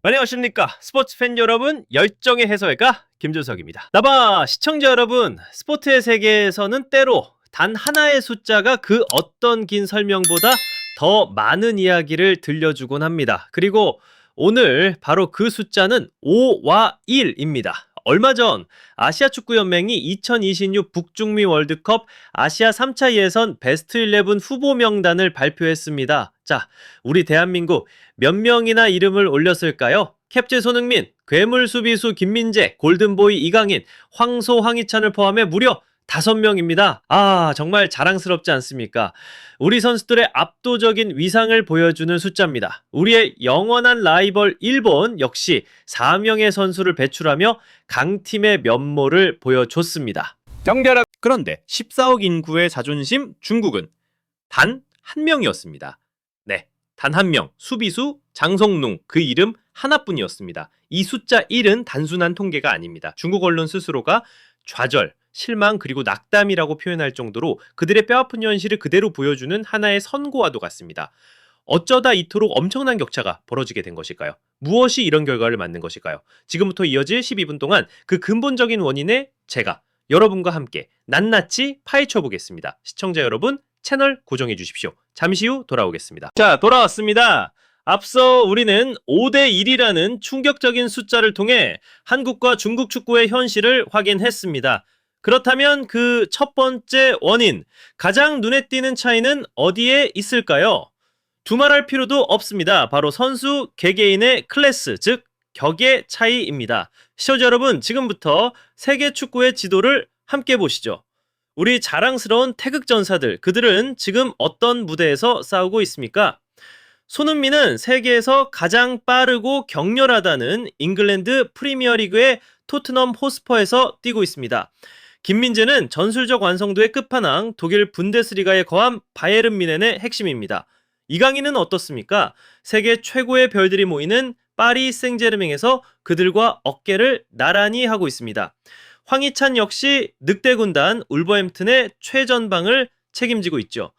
안녕하십니까 스포츠 팬 여러분, 열정의 해설가 김준석입니다. 나바 시청자 여러분, 스포츠의 세계에서는 때로 단 하나의 숫자가 그 어떤 긴 설명보다 더 많은 이야기를 들려주곤 합니다. 그리고 오늘 바로 그 숫자는 5와 1입니다. 얼마 전 아시아축구연맹이 2026 북중미 월드컵 아시아 3차 예선 베스트 11 후보 명단을 발표했습니다. 자, 우리 대한민국 몇 명이나 이름을 올렸을까요? 캡제 손흥민, 괴물 수비수 김민재, 골든보이 이강인, 황소 황희찬을 포함해 무려 5명입니다. 아, 정말 자랑스럽지 않습니까? 우리 선수들의 압도적인 위상을 보여주는 숫자입니다. 우리의 영원한 라이벌 일본 역시 4명의 선수를 배출하며 강팀의 면모를 보여줬습니다. 그런데 14억 인구의 자존심 중국은 단 한 명이었습니다. 네, 단 한 명, 수비수 장성룽, 그 이름 하나뿐이었습니다. 이 숫자 1은 단순한 통계가 아닙니다. 중국 언론 스스로가 좌절, 실망 그리고 낙담이라고 표현할 정도로 그들의 뼈아픈 현실을 그대로 보여주는 하나의 선고와도 같습니다. 어쩌다 이토록 엄청난 격차가 벌어지게 된 것일까요? 무엇이 이런 결과를 만든 것일까요? 지금부터 이어질 12분 동안 그 근본적인 원인에 제가 여러분과 함께 낱낱이 파헤쳐 보겠습니다. 시청자 여러분, 채널 고정해 주십시오. 잠시 후 돌아오겠습니다. 자, 돌아왔습니다. 앞서 우리는 5대 1이라는 충격적인 숫자를 통해 한국과 중국 축구의 현실을 확인했습니다. 그렇다면 그 첫 번째 원인, 가장 눈에 띄는 차이는 어디에 있을까요? 두말할 필요도 없습니다. 바로 선수 개개인의 클래스, 즉 격의 차이입니다. 시청자 여러분, 지금부터 세계 축구의 지도를 함께 보시죠. 우리 자랑스러운 태극전사들, 그들은 지금 어떤 무대에서 싸우고 있습니까? 손흥민은 세계에서 가장 빠르고 격렬하다는 잉글랜드 프리미어리그의 토트넘 호스퍼에서 뛰고 있습니다. 김민재는 전술적 완성도의 끝판왕 독일 분데스리가에 거한 바이에른 뮌헨의 핵심입니다. 이강인은 어떻습니까? 세계 최고의 별들이 모이는 파리 생제르맹에서 그들과 어깨를 나란히 하고 있습니다. 황희찬 역시 늑대 군단 울버햄튼의 최전방을 책임지고 있죠.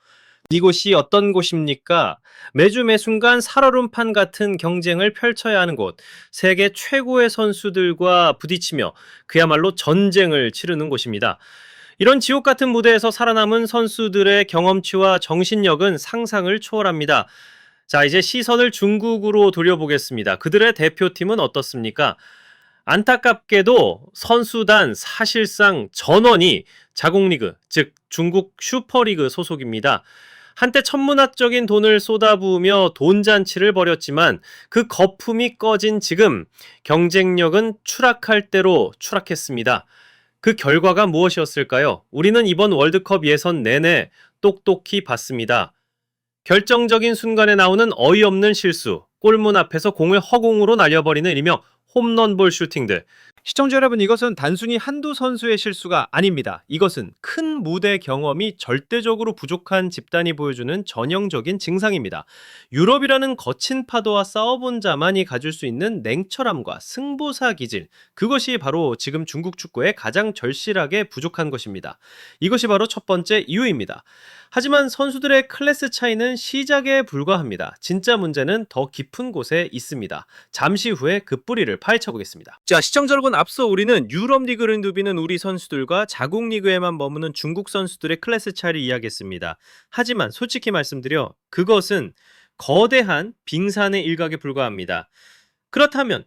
이곳이 어떤 곳입니까? 매주 매순간 살얼음판 같은 경쟁을 펼쳐야 하는 곳, 세계 최고의 선수들과 부딪히며 그야말로 전쟁을 치르는 곳입니다. 이런 지옥 같은 무대에서 살아남은 선수들의 경험치와 정신력은 상상을 초월합니다. 자, 이제 시선을 중국으로 돌려보겠습니다. 그들의 대표팀은 어떻습니까? 안타깝게도 선수단 사실상 전원이 자국리그, 즉 중국 슈퍼리그 소속입니다. 한때 천문학적인 돈을 쏟아부으며 돈잔치를 벌였지만 그 거품이 꺼진 지금 경쟁력은 추락할 대로 추락했습니다. 그 결과가 무엇이었을까요? 우리는 이번 월드컵 예선 내내 똑똑히 봤습니다. 결정적인 순간에 나오는 어이없는 실수, 골문 앞에서 공을 허공으로 날려버리는 일명 홈런볼 슈팅들. 시청자 여러분, 이것은 단순히 한두 선수의 실수가 아닙니다. 이것은 큰 무대 경험이 절대적으로 부족한 집단이 보여주는 전형적인 증상입니다. 유럽이라는 거친 파도와 싸워본 자만이 가질 수 있는 냉철함과 승부사 기질, 그것이 바로 지금 중국 축구에 가장 절실하게 부족한 것입니다. 이것이 바로 첫 번째 이유입니다. 하지만 선수들의 클래스 차이는 시작에 불과합니다. 진짜 문제는 더 깊은 곳에 있습니다. 잠시 후에 그 뿌리를 파헤쳐 보겠습니다. 자, 시청자 여러분, 앞서 우리는 유럽 리그를 누비는 우리 선수들과 자국 리그에만 머무는 중국 선수들의 클래스 차이를 이야기했습니다. 하지만 솔직히 말씀드려 그것은 거대한 빙산의 일각에 불과합니다. 그렇다면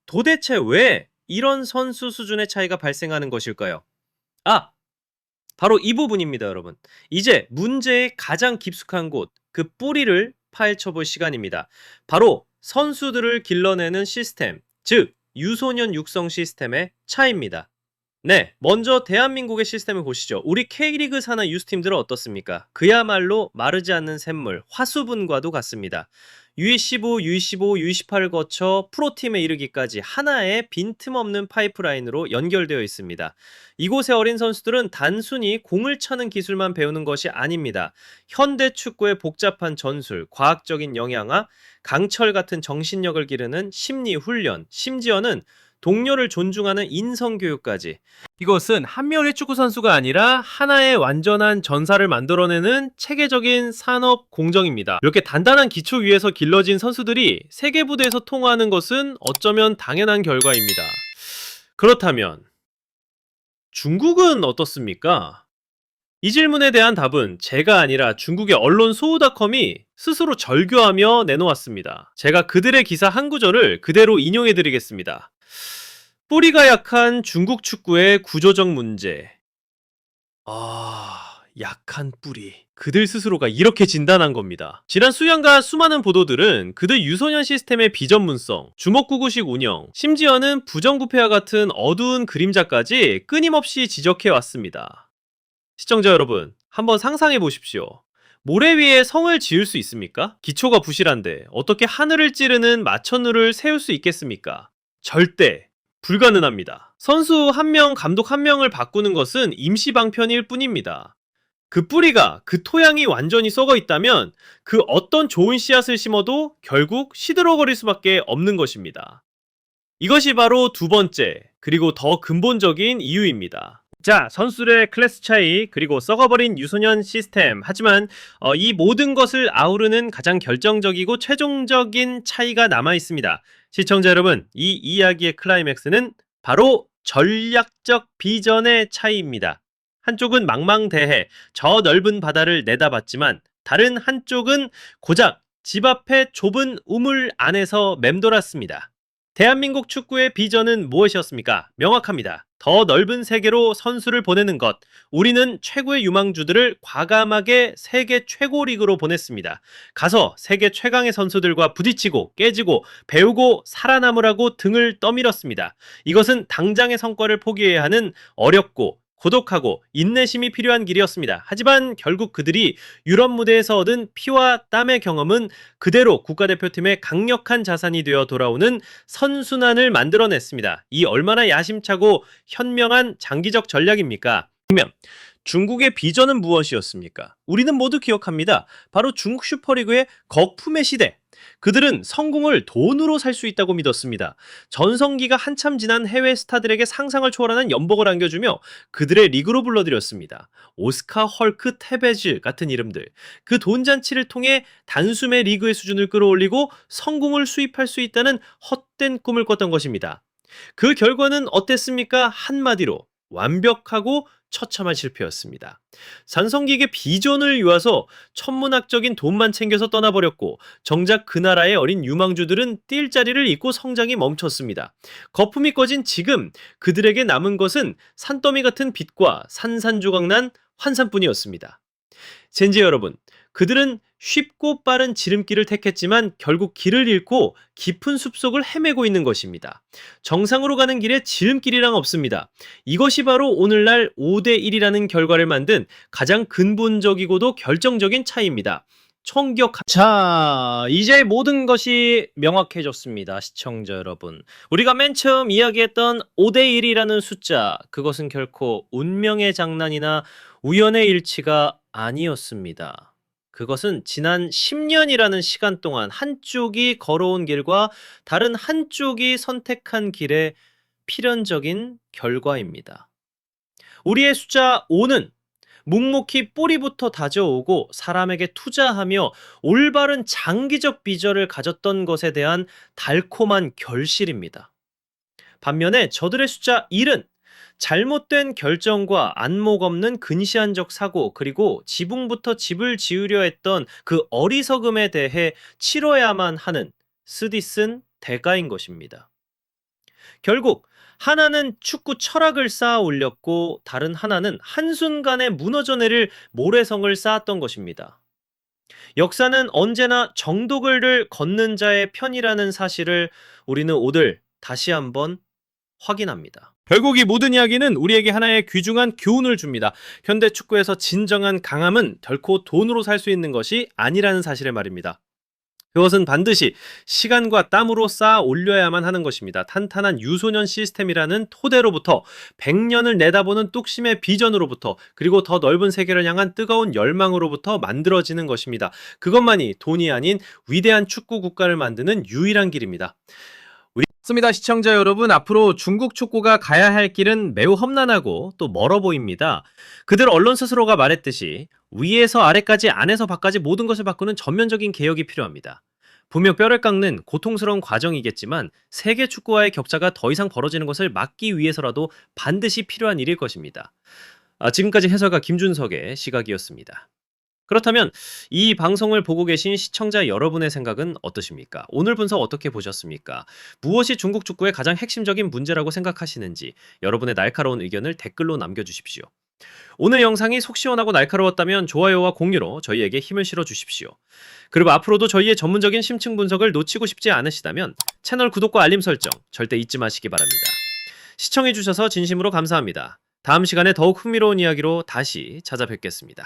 도대체 왜 이런 선수 수준의 차이가 발생하는 것일까요? 바로 이 부분입니다, 여러분. 이제 문제의 가장 깊숙한 곳, 그 뿌리를 파헤쳐볼 시간입니다. 바로 선수들을 길러내는 시스템, 즉 유소년 육성 시스템의 차이입니다. 네, 먼저 대한민국의 시스템을 보시죠. 우리 K리그 산하 유스팀들은 어떻습니까? 그야말로 마르지 않는 샘물, 화수분과도 같습니다. U15, U15, U18을 거쳐 프로팀에 이르기까지 하나의 빈틈없는 파이프라인으로 연결되어 있습니다. 이곳의 어린 선수들은 단순히 공을 차는 기술만 배우는 것이 아닙니다. 현대 축구의 복잡한 전술, 과학적인 영양학, 강철 같은 정신력을 기르는 심리 훈련, 심지어는 동료를 존중하는 인성교육까지. 이것은 한 명의 축구 선수가 아니라 하나의 완전한 전사를 만들어내는 체계적인 산업 공정입니다. 이렇게 단단한 기초 위에서 길러진 선수들이 세계 무대에서 통화하는 것은 어쩌면 당연한 결과입니다. 그렇다면 중국은 어떻습니까? 이 질문에 대한 답은 제가 아니라 중국의 언론 소우닷컴이 스스로 절규하며 내놓았습니다. 제가 그들의 기사 한 구절을 그대로 인용해드리겠습니다. 뿌리가 약한 중국 축구의 구조적 문제. 약한 뿌리. 그들 스스로가 이렇게 진단한 겁니다. 지난 수년간 수많은 보도들은 그들 유소년 시스템의 비전문성, 주먹구구식 운영, 심지어는 부정부패와 같은 어두운 그림자까지 끊임없이 지적해왔습니다. 시청자 여러분, 한번 상상해 보십시오. 모래 위에 성을 지을 수 있습니까? 기초가 부실한데 어떻게 하늘을 찌르는 마천루를 세울 수 있겠습니까? 절대 불가능합니다. 선수 한 명, 감독 한 명을 바꾸는 것은 임시 방편일 뿐입니다. 그 뿌리가, 그 토양이 완전히 썩어 있다면 그 어떤 좋은 씨앗을 심어도 결국 시들어버릴 수밖에 없는 것입니다. 이것이 바로 두 번째, 그리고 더 근본적인 이유입니다. 자, 선수들의 클래스 차이, 그리고 썩어버린 유소년 시스템. 하지만 이 모든 것을 아우르는 가장 결정적이고 최종적인 차이가 남아 있습니다. 시청자 여러분, 이 이야기의 클라이맥스는 바로 전략적 비전의 차이입니다. 한쪽은 망망대해, 저 넓은 바다를 내다봤지만 다른 한쪽은 고작 집 앞의 좁은 우물 안에서 맴돌았습니다. 대한민국 축구의 비전은 무엇이었습니까? 명확합니다. 더 넓은 세계로 선수를 보내는 것. 우리는 최고의 유망주들을 과감하게 세계 최고 리그로 보냈습니다. 가서 세계 최강의 선수들과 부딪히고 깨지고 배우고 살아남으라고 등을 떠밀었습니다. 이것은 당장의 성과를 포기해야 하는 어렵고 고독하고 인내심이 필요한 길이었습니다. 하지만 결국 그들이 유럽 무대에서 얻은 피와 땀의 경험은 그대로 국가대표팀의 강력한 자산이 되어 돌아오는 선순환을 만들어냈습니다. 이 얼마나 야심차고 현명한 장기적 전략입니까? 그러면 중국의 비전은 무엇이었습니까? 우리는 모두 기억합니다. 바로 중국 슈퍼리그의 거품의 시대. 그들은 성공을 돈으로 살 수 있다고 믿었습니다. 전성기가 한참 지난 해외 스타들에게 상상을 초월하는 연봉을 안겨주며 그들의 리그로 불러들였습니다. 오스카, 헐크, 테베즈 같은 이름들. 그 돈잔치를 통해 단숨에 리그의 수준을 끌어올리고 성공을 수입할 수 있다는 헛된 꿈을 꿨던 것입니다. 그 결과는 어땠습니까? 한마디로 완벽하고 처참한 실패였습니다. 산성기계 비전을 이와서 천문학적인 돈만 챙겨서 떠나버렸고 정작 그 나라의 어린 유망주들은 뛸 자리를 잃고 성장이 멈췄습니다. 거품이 꺼진 지금 그들에게 남은 것은 산더미 같은 빛과 산산조각난 환상뿐이었습니다. 젠지 여러분, 그들은 쉽고 빠른 지름길을 택했지만 결국 길을 잃고 깊은 숲속을 헤매고 있는 것입니다. 정상으로 가는 길에 지름길이란 없습니다. 이것이 바로 오늘날 5대1이라는 결과를 만든 가장 근본적이고도 결정적인 차이입니다. 자, 이제 모든 것이 명확해졌습니다. 시청자 여러분. 우리가 맨 처음 이야기했던 5대1이라는 숫자, 그것은 결코 운명의 장난이나 우연의 일치가 아니었습니다. 그것은 지난 10년이라는 시간 동안 한쪽이 걸어온 길과 다른 한쪽이 선택한 길의 필연적인 결과입니다. 우리의 숫자 5는 묵묵히 뿌리부터 다져오고 사람에게 투자하며 올바른 장기적 비전을 가졌던 것에 대한 달콤한 결실입니다. 반면에 저들의 숫자 1은 잘못된 결정과 안목 없는 근시안적 사고, 그리고 지붕부터 집을 지으려 했던 그 어리석음에 대해 치러야만 하는 쓰디쓴 대가인 것입니다. 결국 하나는 축구 철학을 쌓아 올렸고 다른 하나는 한순간에 무너져 내릴 모래성을 쌓았던 것입니다. 역사는 언제나 정독을 걷는 자의 편이라는 사실을 우리는 오늘 다시 한번 확인합니다. 결국 이 모든 이야기는 우리에게 하나의 귀중한 교훈을 줍니다. 현대 축구에서 진정한 강함은 결코 돈으로 살 수 있는 것이 아니라는 사실의 말입니다. 그것은 반드시 시간과 땀으로 쌓아 올려야만 하는 것입니다. 탄탄한 유소년 시스템이라는 토대로부터 100년을 내다보는 뚝심의 비전으로부터 그리고 더 넓은 세계를 향한 뜨거운 열망으로부터 만들어지는 것입니다. 그것만이 돈이 아닌 위대한 축구 국가를 만드는 유일한 길입니다. 맞습니다. 시청자 여러분, 앞으로 중국 축구가 가야 할 길은 매우 험난하고 또 멀어 보입니다. 그들 언론 스스로가 말했듯이 위에서 아래까지 안에서 밖까지 모든 것을 바꾸는 전면적인 개혁이 필요합니다. 분명 뼈를 깎는 고통스러운 과정이겠지만 세계 축구와의 격차가 더 이상 벌어지는 것을 막기 위해서라도 반드시 필요한 일일 것입니다. 지금까지 해설가 김준석의 시각이었습니다. 그렇다면 이 방송을 보고 계신 시청자 여러분의 생각은 어떠십니까? 오늘 분석 어떻게 보셨습니까? 무엇이 중국 축구의 가장 핵심적인 문제라고 생각하시는지 여러분의 날카로운 의견을 댓글로 남겨주십시오. 오늘 영상이 속 시원하고 날카로웠다면 좋아요와 공유로 저희에게 힘을 실어 주십시오. 그리고 앞으로도 저희의 전문적인 심층 분석을 놓치고 싶지 않으시다면 채널 구독과 알림 설정 절대 잊지 마시기 바랍니다. 시청해주셔서 진심으로 감사합니다. 다음 시간에 더욱 흥미로운 이야기로 다시 찾아뵙겠습니다.